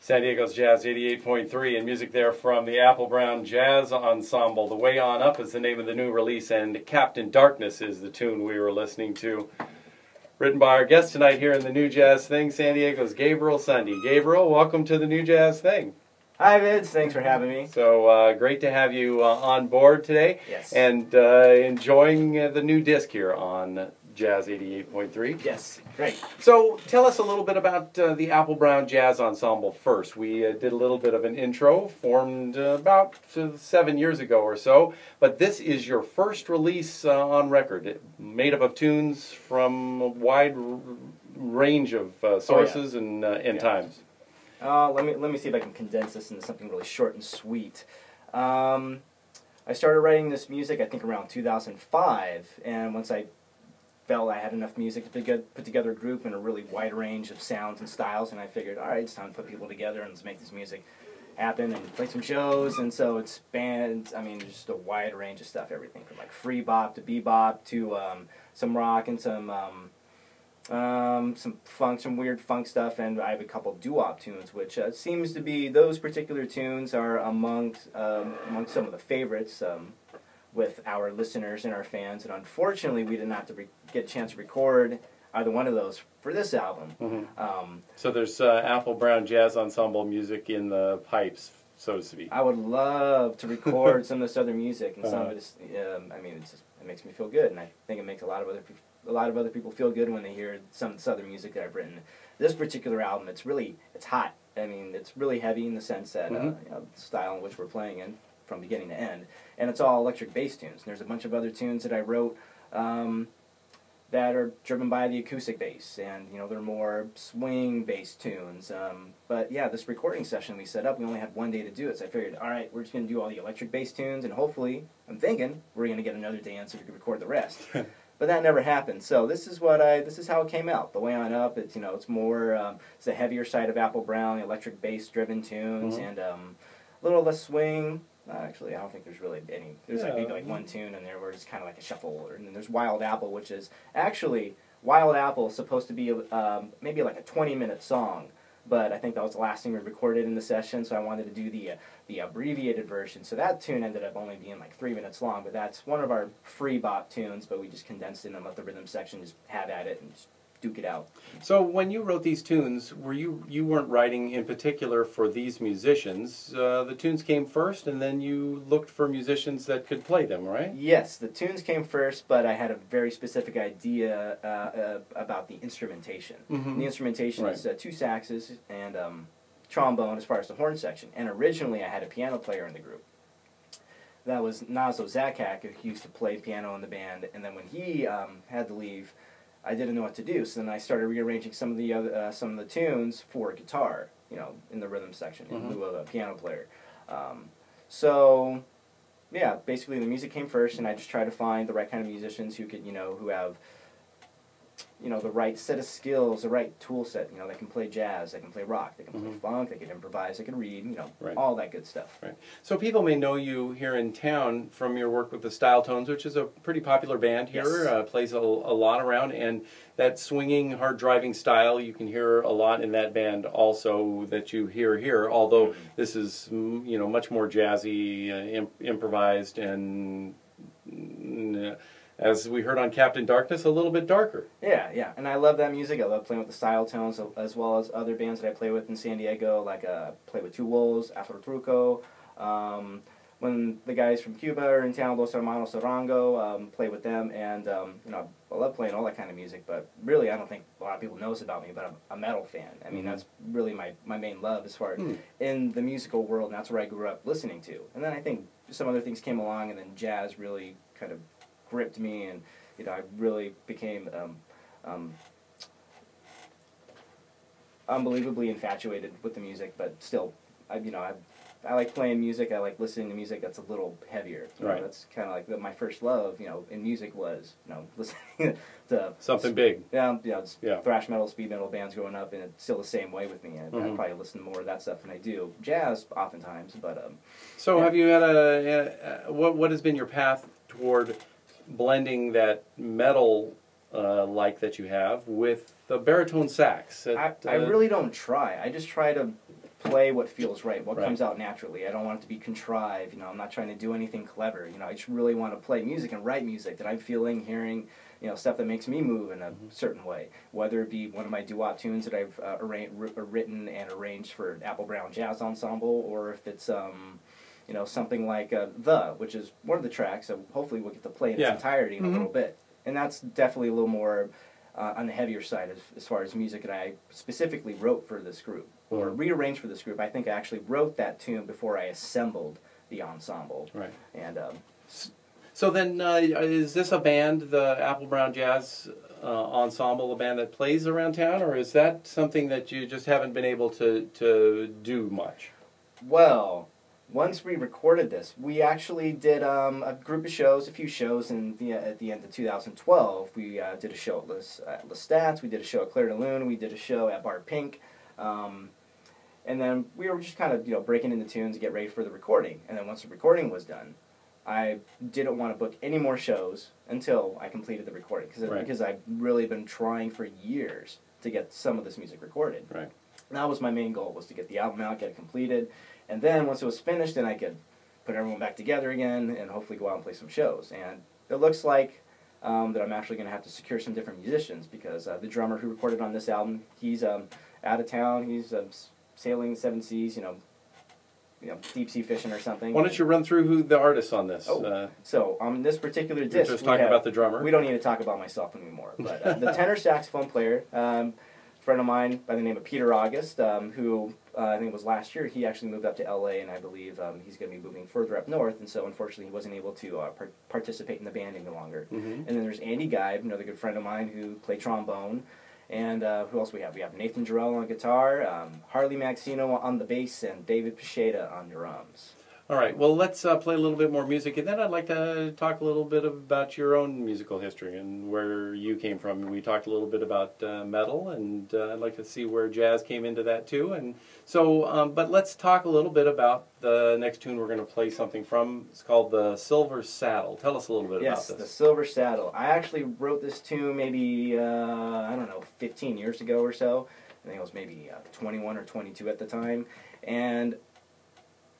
San Diego's Jazz 88.3, and music there from the Applebrown Jazz Ensemble. The Way On Up is the name of the new release, and Captain Darkness is the tune we were listening to. Written by our guest tonight here in the New Jazz Thing, San Diego's Gabriel Sundy. Gabriel, welcome to the New Jazz Thing. Hi, Vince. Thanks for having me. So great to have you on board today. Yes. And enjoying the new disc here on Jazz 88.3. Yes, great. So tell us a little bit about the Applebrown Jazz Ensemble first. We did a little bit of an intro, formed about 7 years ago or so, but this is your first release on record, made up of tunes from a wide range of sources and times. Let me see if I can condense this into something really short and sweet. I started writing this music, I think, around 2005, and once I felt I had enough music to put together a group in a really wide range of sounds and styles, and I figured, all right, it's time to put people together and let's make this music happen and play some shows. And so it's spanned, I mean, just a wide range of stuff, everything from like free bop to bebop to some rock and some funk, some weird funk stuff, and I have a couple doo-wop tunes, which seems to be, those particular tunes are among some of the favorites with our listeners and our fans, and unfortunately we didn't have to get a chance to record either one of those for this album. Mm-hmm. So there's Applebrown Jazz Ensemble music in the pipes, so to speak. I would love to record some of this other music, and some of it is, I mean, it makes me feel good, and I think it makes a lot of other people feel good when they hear some of this other music that I've written. This particular album, it's hot. I mean, it's really heavy in the sense that you know, the style in which we're playing in from beginning to end, and it's all electric bass tunes. And there's a bunch of other tunes that I wrote that are driven by the acoustic bass, and you know, they're more swing bass tunes. But yeah, this recording session we set up, we only had one day to do it, so I figured, all right, we're just going to do all the electric bass tunes, and hopefully, I'm thinking, we're going to get another dance so we can record the rest. But that never happened. So this is how it came out. The Way On Up, it's, you know, it's more it's the heavier side of Applebrown, the electric bass driven tunes, and a little less swing. Actually, I don't think there's really any. There's like maybe like one tune in there where it's kind of like a shuffle. And then there's Wild Apple, which is actually, Wild Apple is supposed to be maybe like a 20-minute song, but I think that was the last thing we recorded in the session, so I wanted to do the abbreviated version. So that tune ended up only being like 3 minutes long, but that's one of our free bop tunes, but we just condensed it and let the rhythm section just have at it and just duke it out. So when you wrote these tunes, you weren't writing in particular for these musicians. The tunes came first, and then you looked for musicians that could play them, right? Yes, the tunes came first, but I had a very specific idea about the instrumentation. The instrumentation is 2 saxes and trombone as far as the horn section. And originally I had a piano player in the group. That was Nazo Zakak, who used to play piano in the band, and then when he had to leave, I didn't know what to do, so then I started rearranging some of the tunes for guitar, you know, in the rhythm section in lieu of a piano player. So yeah, basically the music came first, and I just tried to find the right kind of musicians who could, you know, who have, you know, the right set of skills, the right tool set. You know, they can play jazz, they can play rock, they can play funk, they can improvise, they can read, you know, all that good stuff. Right. So people may know you here in town from your work with the Style Tones, which is a pretty popular band here. Yes. Plays a lot around, and that swinging, hard-driving style you can hear a lot in that band also that you hear here. Although this is, you know, much more jazzy, improvised, and as we heard on Captain Darkness, a little bit darker. Yeah, yeah, and I love that music. I love playing with the Style Tones, as well as other bands that I play with in San Diego, like play with Two Wolves, Afro Truco. When the guys from Cuba are in town, Los Hermanos Sarango, play with them, and you know, I love playing all that kind of music, but really I don't think a lot of people knows about me, but I'm a metal fan. I mean, that's really my main love as far as in the musical world, and that's where I grew up listening to. And then I think some other things came along, and then jazz really kind of gripped me, and you know, I really became unbelievably infatuated with the music. But still, I like playing music. I like listening to music that's a little heavier. You know, that's kind of like my first love. You know, in music was, you know, listening to something big. Thrash metal, speed metal bands growing up, and it's still the same way with me. I probably listen to more of that stuff than I do jazz, oftentimes. But so, have you had what has been your path toward blending that metal like that you have with the baritone sax? I really don't try. I just try to play what feels right, what Right. comes out naturally. I don't want it to be contrived. I'm not trying to do anything clever. I just really want to play music and write music that I'm feeling, hearing, stuff that makes me move in a certain way. Whether it be one of my doo-wop tunes that I've written and arranged for Applebrown Jazz Ensemble, or if it's something like which is one of the tracks, so hopefully we'll get to play in its entirety in a little bit. And that's definitely a little more on the heavier side as far as music that I specifically wrote for this group, or rearranged for this group. I think I actually wrote that tune before I assembled the ensemble. Right. And so then, is this a band, the Applebrown Jazz Ensemble, a band that plays around town, or is that something that you just haven't been able to do much? Well, once we recorded this, we actually did a group of shows, a few shows at the end of 2012. We did a show at Lestat's, we did a show at Claire de Lune, we did a show at Bar Pink, and then we were just kind of breaking into tunes to get ready for the recording. And then once the recording was done, I didn't want to book any more shows until I completed the recording, because I've really been trying for years to get some of this music recorded. Right. And that was my main goal, was to get the album out, get it completed, and then once it was finished, then I could put everyone back together again and hopefully go out and play some shows. And it looks like that I'm actually going to have to secure some different musicians, because the drummer who recorded on this album, he's out of town, he's sailing the seven seas, deep sea fishing or something. Why don't you run through who the artists on this? So on this particular disc, you're just talking about the drummer. We don't need to talk about myself anymore. But the tenor saxophone player, a friend of mine by the name of Peter August, who I think it was last year, he actually moved up to LA, and I believe he's going to be moving further up north, and so unfortunately he wasn't able to participate in the band any longer. And then there's Andy Geib, another good friend of mine who played trombone. And who else we have? We have Nathan Jarrell on guitar, Harley Maxino on the bass, and David Picheta on drums. All right, well, let's play a little bit more music, and then I'd like to talk a little bit about your own musical history and where you came from. We talked a little bit about metal, and I'd like to see where jazz came into that too. And so, but let's talk a little bit about the next tune we're going to play something from. It's called The Silver Saddle. Tell us a little bit about this. Yes, The Silver Saddle. I actually wrote this tune maybe, 15 years ago or so. I think I was maybe 21 or 22 at the time. And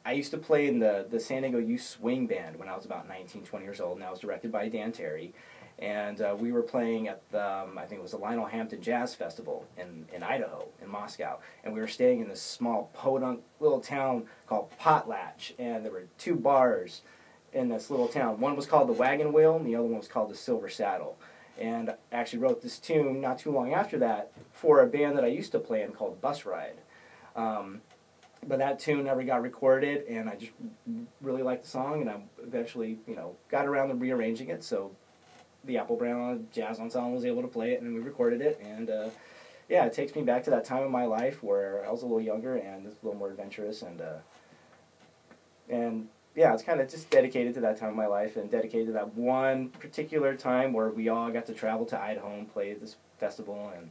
I used to play in the San Diego Youth Swing Band when I was about 19, 20 years old, and I was directed by Dan Terry. And we were playing at the, I think it was the Lionel Hampton Jazz Festival in Idaho, in Moscow. And we were staying in this small podunk little town called Potlatch. And there were two bars in this little town. One was called the Wagon Wheel, and the other one was called the Silver Saddle. And I actually wrote this tune not too long after that for a band that I used to play in called Bus Ride. But that tune never got recorded, and I just really liked the song, and I eventually, got around to rearranging it, so the Applebrown Jazz Ensemble was able to play it, and we recorded it, and it takes me back to that time in my life where I was a little younger and a little more adventurous, and it's kind of just dedicated to that time of my life, and dedicated to that one particular time where we all got to travel to Idaho and play at this festival, and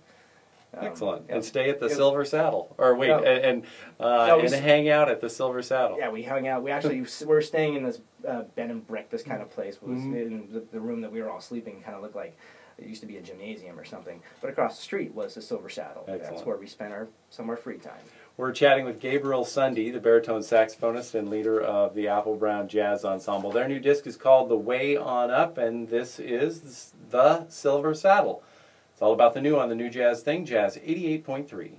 excellent. And stay at the Silver Saddle. Or wait, and hang out at the Silver Saddle. Yeah, we hung out. We actually were staying in this bed and breakfast kind of place. It was in the room that we were all sleeping kind of looked like it used to be a gymnasium or something. But across the street was the Silver Saddle. Excellent. That's where we spent some of our free time. We're chatting with Gabriel Sundy, the baritone saxophonist and leader of the Applebrown Jazz Ensemble. Their new disc is called The Way On Up, and this is The Silver Saddle. It's all about the new on the New Jazz Thing, Jazz 88.3.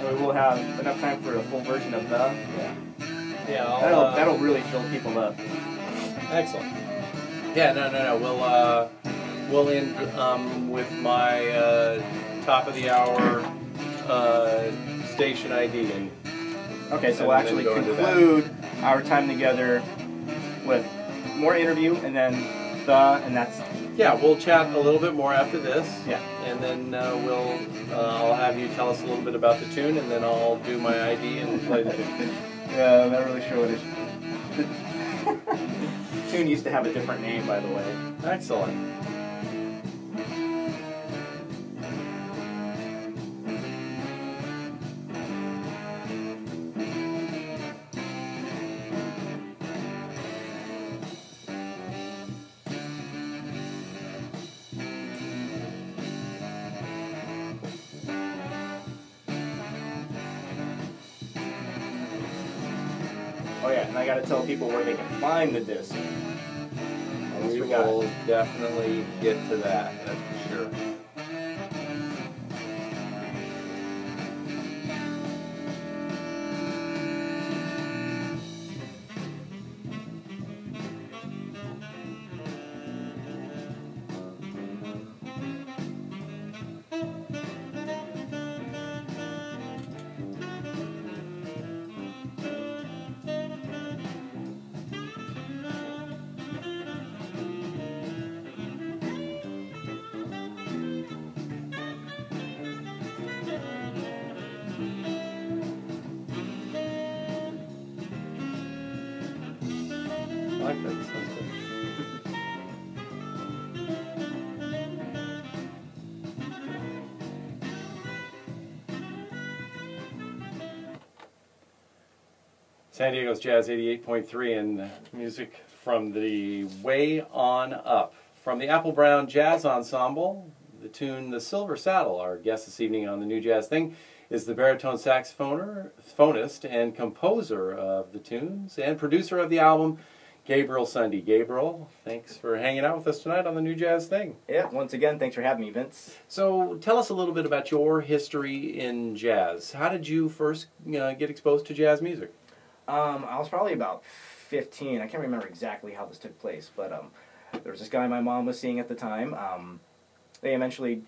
We will have enough time for a full version of the. Yeah, that'll really fill people up. Excellent. Yeah, no. We'll end with my top of the hour station ID. Okay, so we'll actually conclude our time together with more interview, and then and that's. Yeah, we'll chat a little bit more after this. Yeah. And then I'll have you tell us a little bit about the tune, and then I'll do my ID and play the tune. Yeah, I'm not really sure what it is. The tune used to have a different name, by the way. Excellent. Oh yeah, and I got to tell people where they can find the disc. We will definitely get to that, that's for sure. I like that. Sounds good. San Diego's Jazz 88.3 and music from the way on up. From the Applebrown Jazz Ensemble, the tune The Silver Saddle. Our guest this evening on the New Jazz Thing is the baritone saxophonist and composer of the tunes and producer of the album, Gabriel Sundy. Gabriel, thanks for hanging out with us tonight on the New Jazz Thing. Yeah, once again, thanks for having me, Vince. So tell us a little bit about your history in jazz. How did you first get exposed to jazz music? I was probably about 15. I can't remember exactly how this took place, but there was this guy my mom was seeing at the time. They eventually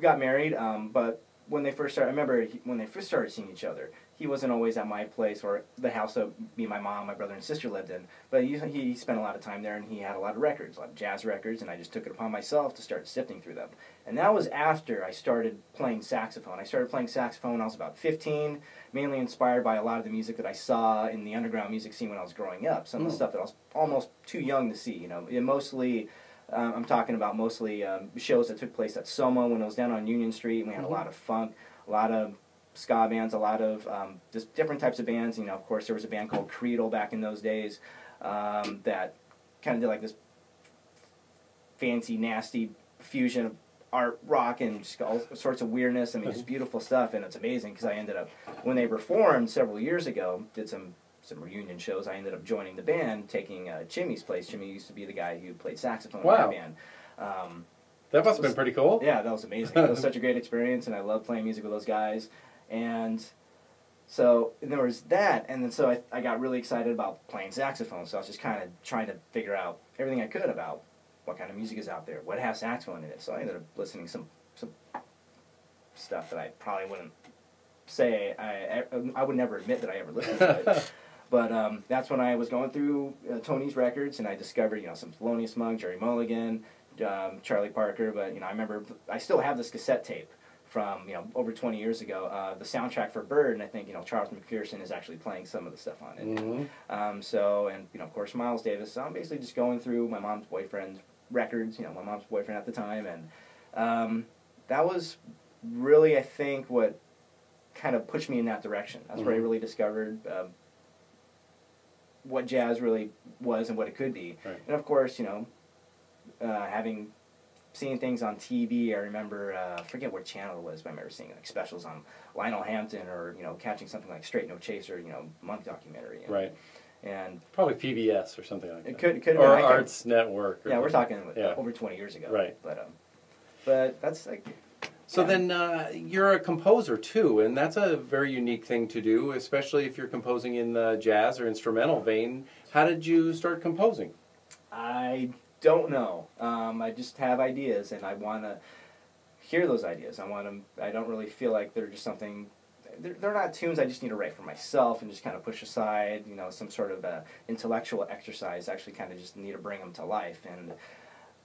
got married, but when they first started, I remember when they first started seeing each other, he wasn't always at my place or the house that me, my mom, my brother, and sister lived in. But he spent a lot of time there, and he had a lot of records, a lot of jazz records, and I just took it upon myself to start sifting through them. And that was after I started playing saxophone. I started playing saxophone when I was about 15, mainly inspired by a lot of the music that I saw in the underground music scene when I was growing up. Some of the stuff that I was almost too young to see, you know. And mostly, I'm talking about mostly shows that took place at Soma when I was down on Union Street, and we had a lot of funk, a lot of ska bands, a lot of just different types of bands. You know, of course, there was a band called Creedle back in those days that kind of did like this fancy, nasty fusion of art rock and just all sorts of weirdness. I mean, just beautiful stuff, and it's amazing because I ended up, when they reformed several years ago, did some reunion shows, I ended up joining the band, taking Chimmy's place. Chimmy used to be the guy who played saxophone in that band. That must have been pretty cool. Yeah, that was amazing. It was such a great experience, and I loved playing music with those guys. And so there was that, and then so I got really excited about playing saxophone, so I was just kind of trying to figure out everything I could about what kind of music is out there, what has saxophone in it. So I ended up listening to some stuff that I probably wouldn't say, I would never admit that I ever listened to it. But that's when I was going through Tony's records, and I discovered, you know, some Thelonious Monk, Jerry Mulligan, Charlie Parker. But, you know, I remember, I still have this cassette tape from, you know, over 20 years ago, the soundtrack for Bird, and I think, you know, Charles McPherson is actually playing some of the stuff on it. So, and, you know, of course, Miles Davis. So I'm basically just going through my mom's boyfriend's records, you know, my mom's boyfriend at the time, and that was really, I think, what kind of pushed me in that direction. That's where I really discovered what jazz really was and what it could be. Right. And of course, you know, having seen things on TV, I remember, I forget what channel it was, but I remember seeing like specials on Lionel Hampton, or, you know, catching something like Straight No Chaser, you know, Monk documentary. Right. And probably PBS or something like that. It could have or been Arts Network. Or yeah, we're talking over 20 years ago. Right. But that's like. So then you're a composer too, and that's a very unique thing to do, especially if you're composing in the jazz or instrumental vein. How did you start composing? I don't know. I just have ideas, and I want to hear those ideas. I don't really feel like they're just something. They're not tunes I just need to write for myself and just kind of push aside, you know, some sort of intellectual exercise. I actually kind of just need to bring them to life. And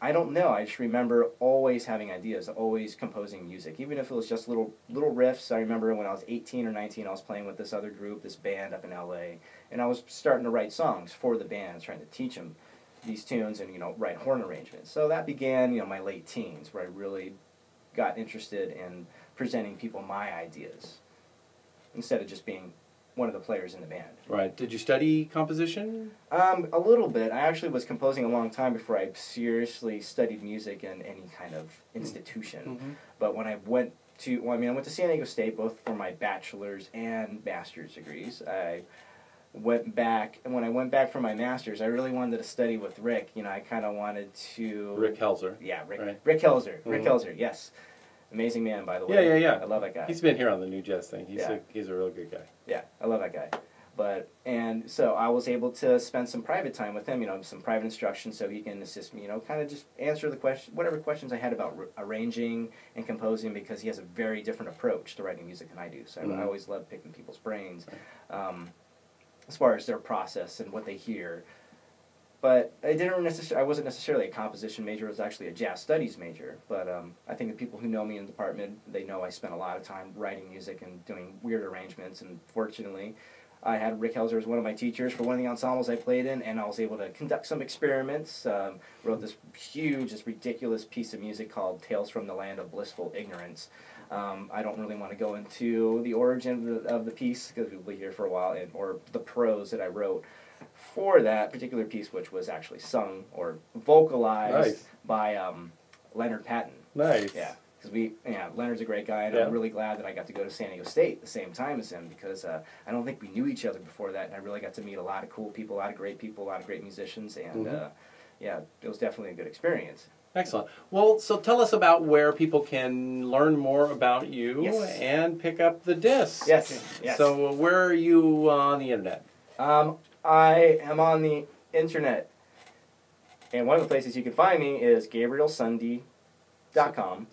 I don't know. I just remember always having ideas, always composing music, even if it was just little riffs. I remember when I was 18 or 19, I was playing with this other group, this band up in LA, and I was starting to write songs for the band, trying to teach them these tunes and, you know, write horn arrangements. So that began, you know, my late teens, where I really got interested in presenting people my ideas instead of just being one of the players in the band. Right. Did you study composition? A little bit. I actually was composing a long time before I seriously studied music in any kind of institution. But when I went to, I went to San Diego State, both for my bachelor's and master's degrees. I went back, and when I went back for my master's, I really wanted to study with Rick. You know, I kind of wanted to... Rick Helzer. Yeah, Rick, right? Rick Helzer. Mm-hmm. Rick Helzer, yes. Amazing man, by the way. Yeah. I love that guy. He's been here on the New Jazz thing. He's a real good guy. Yeah, I love that guy. And so I was able to spend some private time with him, you know, some private instruction so he can assist me, you know, kind of just answer the whatever questions I had about arranging and composing, because he has a very different approach to writing music than I do. So I always love picking people's brains as far as their process and what they hear. But I wasn't necessarily a composition major. I was actually a jazz studies major. But I think the people who know me in the department, they know I spent a lot of time writing music and doing weird arrangements. And fortunately, I had Rick Helzer as one of my teachers for one of the ensembles I played in, and I was able to conduct some experiments. Wrote this ridiculous piece of music called Tales from the Land of Blissful Ignorance. I don't really want to go into the origin of the piece, because we'll be here for a while, or the prose that I wrote for that particular piece, which was actually sung or vocalized by Leonard Patton. Nice. Yeah. Because Leonard's a great guy, and I'm really glad that I got to go to San Diego State at the same time as him, because I don't think we knew each other before that, and I really got to meet a lot of cool people, a lot of great musicians, and it was definitely a good experience. Excellent. Well, so tell us about where people can learn more about you and pick up the disc. Yes. So where are you on the internet? I am on the internet, and one of the places you can find me is GabrielSundy.com.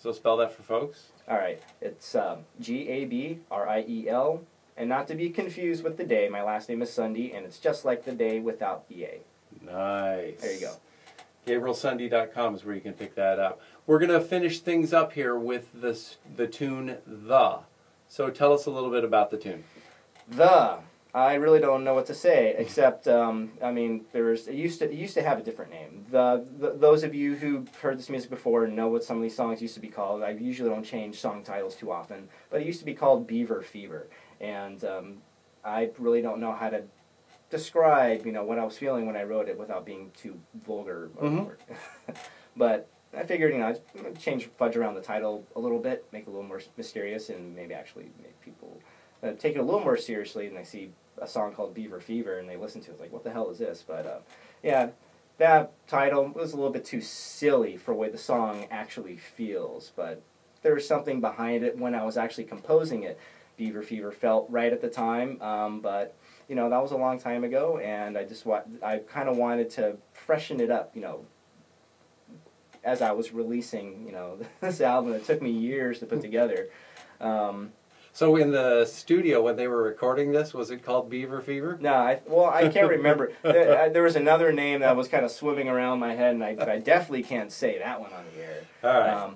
So spell that for folks. All right. It's Gabriel, and not to be confused with the day. My last name is Sundy, and it's just like the day without the A. Nice. There you go. GabrielSundy.com is where you can pick that up. We're going to finish things up here with the tune The. So tell us a little bit about the tune. I really don't know what to say, except, I mean, it used to have a different name. Those of you who've heard this music before know what some of these songs used to be called. I usually don't change song titles too often, but it used to be called Beaver Fever. And I really don't know how to describe, you know, what I was feeling when I wrote it without being too vulgar. But I figured, you know, I'd fudge around the title a little bit, make it a little more mysterious, and maybe actually make people take it a little more seriously, and they see a song called Beaver Fever and they listen to it, like, what the hell is this? But yeah, that title was a little bit too silly for the way the song actually feels, but there was something behind it when I was actually composing it. Beaver Fever felt right at the time, but you know, that was a long time ago, and I kind of wanted to freshen it up, you know, as I was releasing, you know, this album. It took me years to put together. So in the studio, when they were recording this, was it called Beaver Fever? No, I can't remember. There was another name that was kind of swimming around my head, and I definitely can't say that one on the air. All right.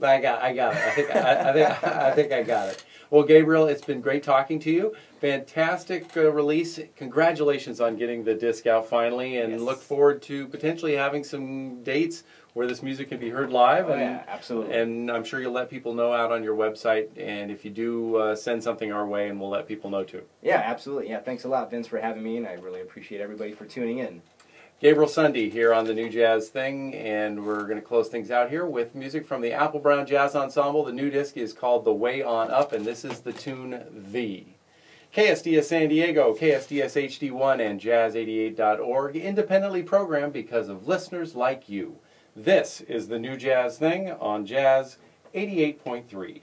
I got it. I think I got it. Well, Gabriel, it's been great talking to you. Fantastic release. Congratulations on getting the disc out finally, and look forward to potentially having some dates where this music can be heard live. Yeah, absolutely. And I'm sure you'll let people know out on your website, and if you do, send something our way, and we'll let people know too. Yeah, absolutely. Yeah, thanks a lot, Vince, for having me, and I really appreciate everybody for tuning in. Gabriel Sundy here on the New Jazz Thing, and we're going to close things out here with music from the Applebrown Jazz Ensemble. The new disc is called The Way On Up, and this is the tune The. KSDS San Diego, KSDS HD1, and Jazz88.org independently programmed because of listeners like you. This is the New Jazz Thing on Jazz 88.3.